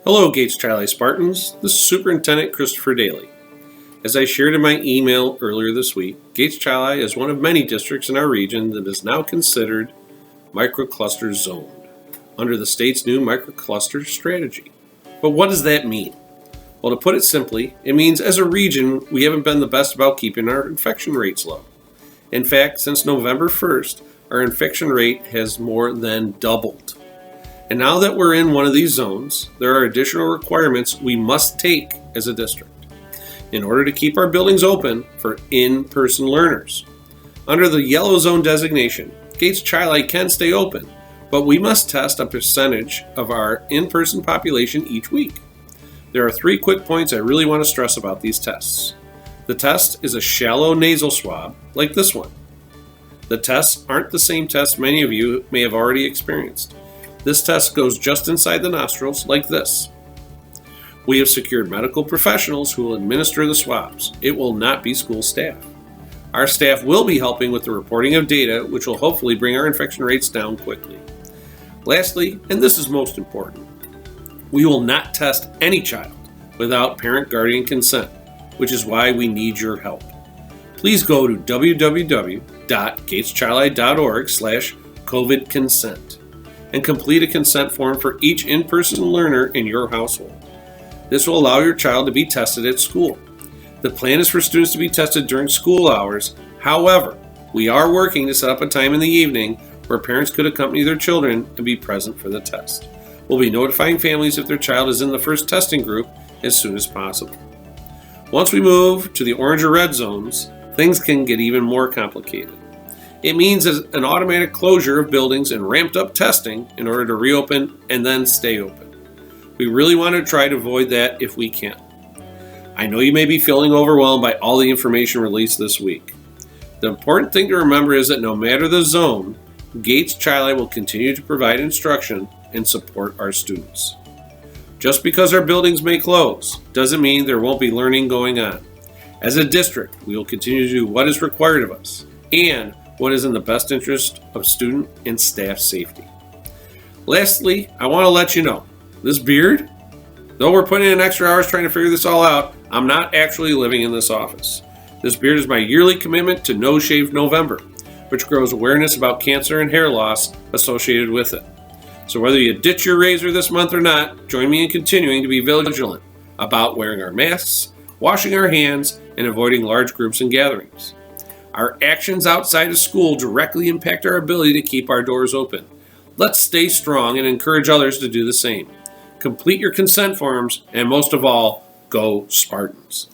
Hello, Gates Tri Spartans. This is Superintendent Christopher Dailey. As I shared in my email earlier this week, Gates Tri is one of many districts in our region that is now considered microcluster zoned under the state's new microcluster strategy. But what does that mean? Well, to put it simply, it means as a region, we haven't been the best about keeping our infection rates low. In fact, since November 1st, our infection rate has more than doubled. And now that we're in one of these zones, there are additional requirements we must take as a district in order to keep our buildings open for in-person learners. Under the yellow zone designation, Gates Tri can stay open, but we must test a percentage of our in-person population each week. There are 3 quick points I really want to stress about these tests. The test is a shallow nasal swab, like this one. The tests aren't the same tests many of you may have already experienced. This test goes just inside the nostrils, like this. We have secured medical professionals who will administer the swabs. It will not be school staff. Our staff will be helping with the reporting of data, which will hopefully bring our infection rates down quickly. Lastly, and this is most important, we will not test any child without parent-guardian consent, which is why we need your help. Please go to www.gateschili.org/COVID-consent and complete a consent form for each in-person learner in your household. This will allow your child to be tested at school. The plan is for students to be tested during school hours. However, we are working to set up a time in the evening where parents could accompany their children and be present for the test. We'll be notifying families if their child is in the first testing group as soon as possible. Once we move to the orange or red zones, things can get even more complicated. It means an automatic closure of buildings and ramped up testing in order to reopen and then stay open. We really want to try to avoid that if we can. I know you may be feeling overwhelmed by all the information released this week. The important thing to remember is that no matter the zone, Gates Tri will continue to provide instruction and support our students. Just because our buildings may close doesn't mean there won't be learning going on. As a district, we will continue to do what is required of us and what is in the best interest of student and staff safety. Lastly, I want to let you know, this beard, though we're putting in extra hours trying to figure this all out, I'm not actually living in this office. This beard is my yearly commitment to No Shave November, which grows awareness about cancer and hair loss associated with it. So whether you ditch your razor this month or not, join me in continuing to be vigilant about wearing our masks, washing our hands, and avoiding large groups and gatherings. Our actions outside of school directly impact our ability to keep our doors open. Let's stay strong and encourage others to do the same. Complete your consent forms, and most of all, go Spartans.